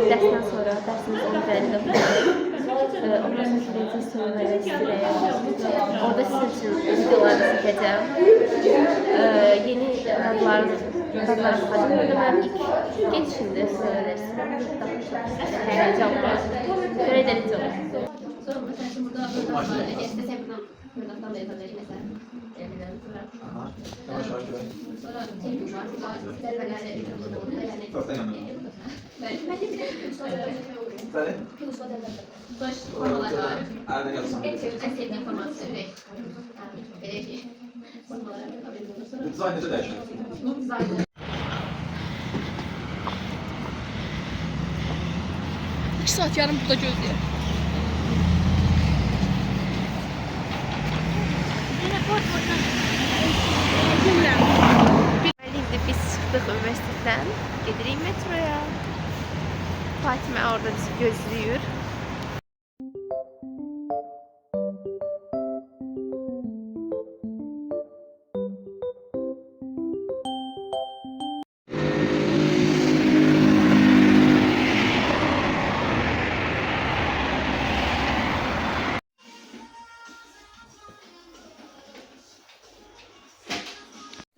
Dərsdən sonra dərsimiz 10:50. Ondan sonra soyunma və istirəyə. Orada sizin üçün videoları çəkəcəm. Yeni dadlar satacağım. Burada mənim ilk geçişimdə soyunma və istirəm. Həyəcan var. Görə edəlici olur. Sonra mesela şimdi burada istesem buradan da yazabilirim mesela. Sonra şey var. Baş formalar var. En sevdiğim format Dizayn necə dəyişir? İki saat yarım burada gözləyir. İndi biz çıxdıq üniversiteden. Gedirik metroya. Fatimə orada bizi gözləyir.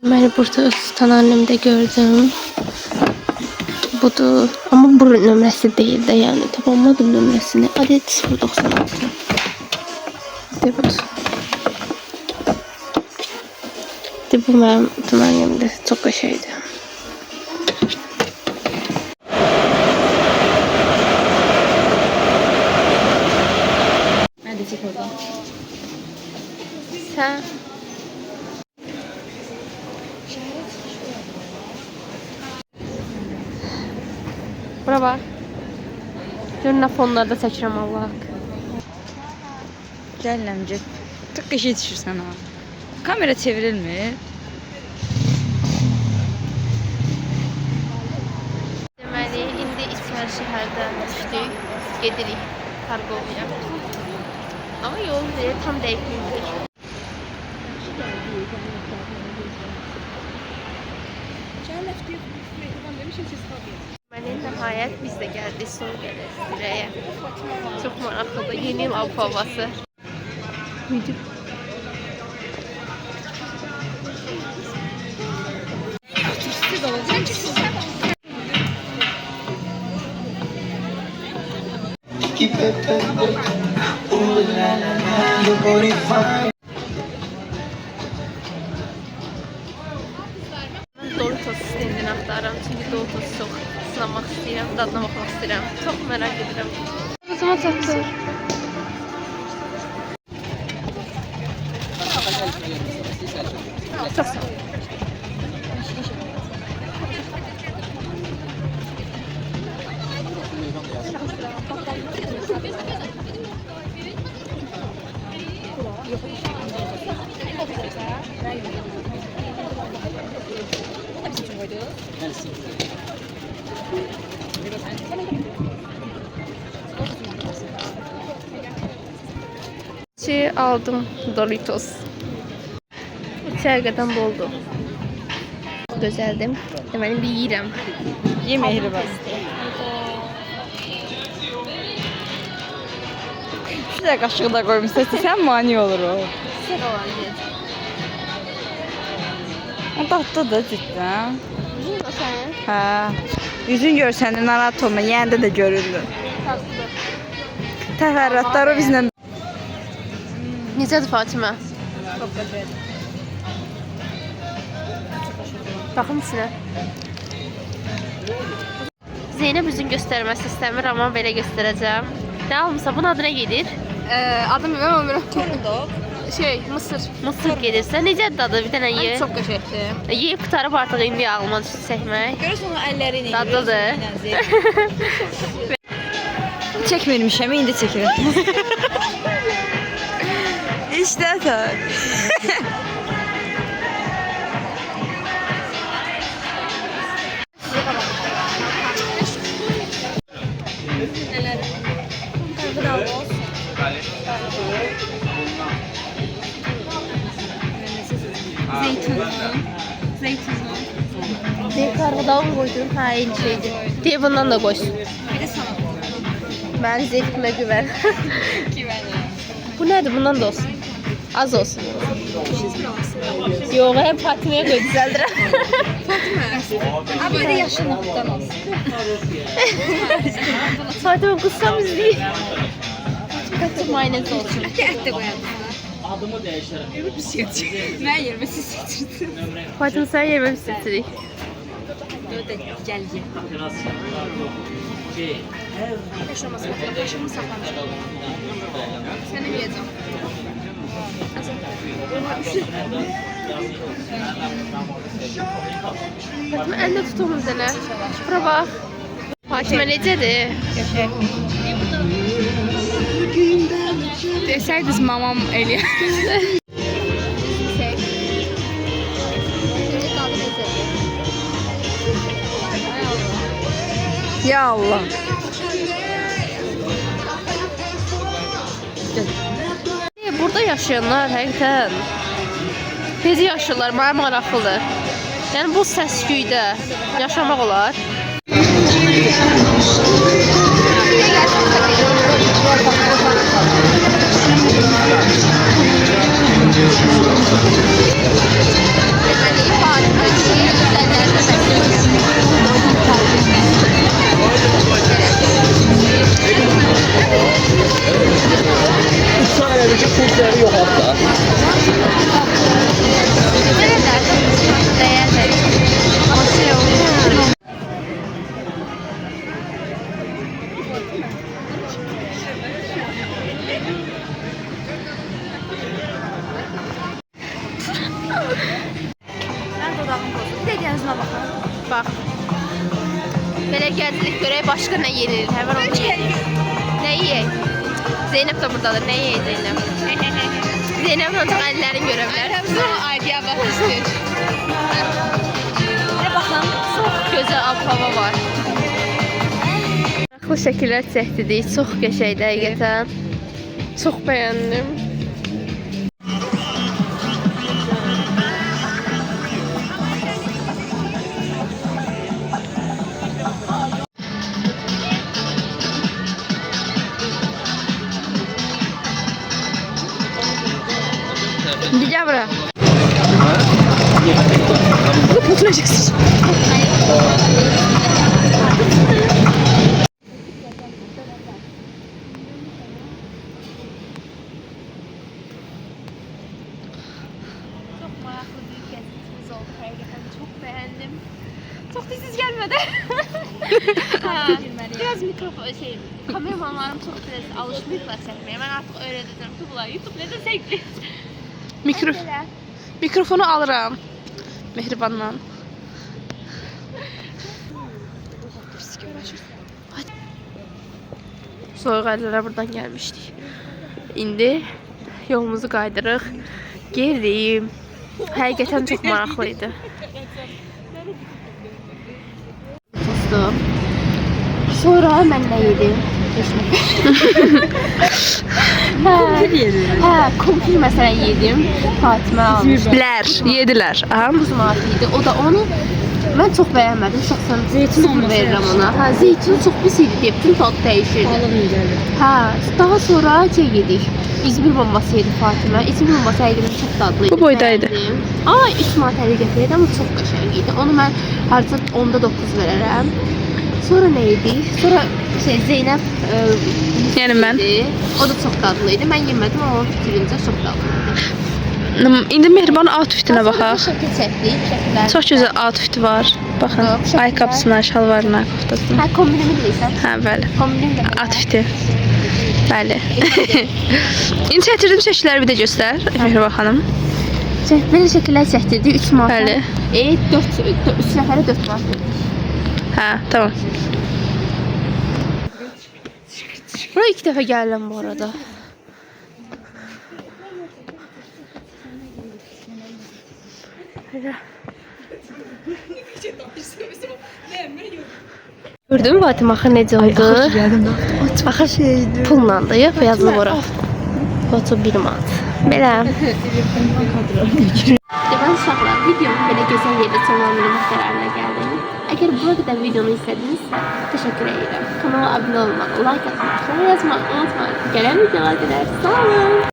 Beni burada Sultan annemde gördüm. Budur. Ama bu nömrəsi değil de yani. Tapamadım nömrəsini. Adet 096. De budur. De bu mənim Sultan annemde. Çok qəşəngdir. Hadi çek oradan. Sen bura bak. Görünə fonlarda çəkirəm Allah. Gəlləmcə. Tık işi düşürsən ha. Kamera çevrilmir. Deməli, indi İçəri şəhərdən düşdük. Gedirik Karqovaya. Ama yol tam dəqiq bilmirik. Nihayet biz de geldik son gelestireye. Çok meraklı yeni yıl av havası. Video. Doritos standini axtarıram çünkü Doritos çok sınamak istəyirəm, dadına baxmaq istəyirəm. Çox merak edirəm. Gözümə çatdı. Çok sağ ol. Aldım Doritos. İçeriden boldu. Güzeldim. Hemen bir yiyirəm. Yemeği bak. Şuraya kaşığı da koymuşsun. Sen mani olur o. Sen olan yer. O tatlıdır cidden. Üzün o senin. Ha. Yüzün görsəndə narahat olma. Yəyəndə də göründü. Tatlıdır. Təfərrüatlar o bizlə. Necədir Fatimə? Çok güzel. Baxın içinə. Zeynep üzün göstərməsi istəmir amma belə göstərəcəm. Ne almışsa bunun adı nə gedir? Adım ben ömrüm. Korundog. Mısır. Mısır gelirsə necədir adı? Bir dənə ye. Çok qəşəngdir. Yeyib qutarıb artıq indi ağlıma düşdü çəkmək. Görürsən o əlləri ilə. Dadlıdır. Çəkmirmişəm, indi çəkirəm. İşte tak. Zeytinli. Bir kargıdan mı koydun? Ha, aynı şeydi. Diye bundan da koysun. Bir de salam. Ben zeytime güven. Güvenirim. Bu nedir? Bundan da olsun. Az olsun. İşiniz biraz. Yok, hep Fatıma'ya koy düzeldir. Ha böyle yaşlılıktan olsun. Fatıma kutsam izleyeyim. Kaçın mayonez olsun. Hadi et de koyalım. Bir şey yapacak. Ben yerime siz seçirdiniz. Fatıma sen yerime mi seçirik? Gel ye. Kaşlaması bakma. Kaşımı saklamışım. Seni yiyeceğim. Fatıma əlində tutumuz elə. Bura bax. Fatıma necədir? Desəydiniz mamam eləyər. Ya Allah. Burada yaşayanlar həqiqətən tezi yaşayırlar, mənə maraqlıdır. Yəni bu səs-küydə yaşamaq olar. Sadece kursları yok hatta. Ben dodağımı bozdum. Bir de diyazına bakın. Bax. Belə gəzirik görək başqa nə yenilir. Həvər onu yeyək. Nə yeyək? Zeynəb də buradadır. Nə yeyək Zeynəb? Zeynəb ancaq əllərini görə bilər. Hepsi aidiyə baxın istiyor. Ne baxın. Çox gözəl ab-hava var. Maraqlı şəkillər çəkdirdik. Çox qəşəngdir həqiqətən. Çox bəyəndim. Bir gel buraya. Çok maraqlı bir gəzintimiz oldu həqiqətən. Çox bəyəndim. Çox da siz gəlmədi. Biraz mikrofon kameramanlarım çox biraz alışmırlar çəkməyə. Mən artıq öyrədəcəm ki, bunlar YouTube-da çəkilir. Mikrofonu alıram. Mehribanla. Soyuq əllərə buradan gəlmişdik. İndi yolumuzu qaydırıq. Gerilim. Həqiqətən çox maraqlı idi. Tostum. Sonra mən nə yedim? Hə, kumpir məsələn yedim. Fatimə almışdı. Yediler. Aha. Buz markıydı. O da onu mən çox bəyənmədim. Şəxsən zeytin verirəm ona. Hə, zeytin çox pis idi deyə bütün tadı dəyişirdi. Hə, daha sonra şey yedik. İzmir bombası yedi Fatimə. İzmir bombası həqiqətən çox dadlıydı. Bu boydaydı. Bəyəndim. Amma 3 manat 50 qəpik amma çox qəşəng idi. Onu mən hardasa 10-da 9 verərəm. Sonra nə yedik? Sonra Zeynəb Yəni mən. yedi. O da çox dadlıydı. Mən yemədim amma onun fikrincə çox dadlıydı. İndi Mehriban outfitinə baxaq. Şəkil çəkdik. Şəkillər. Çox gözəl outfiti var. Baxın, ayaqqabısına, şalvarına, koftasına. Hə, kombinimi deyirsən? Hə, bəli. Kombinim də. Outfiti. Bəli. İndi çəkdirdim şəkilləri bir də göstər, Mehriban xanım. Belə şəkillər çəkdirdik 3 manat. Bəli. 3 nəfərə 4 manat. Hə, tamam. Bura ilk dəfə gəlirəm bu arada. Gördün mü Fatıma axı necə oldu? Axı şeydi. Pulla da yox, yazılıb ora. Foto 1 manat. Belə. Sıradan uşaqlar, videomu belə gözəl yerdə sonlandırmaq qərarına gəldim. Əgər bura qədər videonu izlədinizsə, təşəkkür edirəm. Kanala abunə olmaq, like atmaq, şərh yazmaq unutmayın. Gələn videolar qədər sağ olun.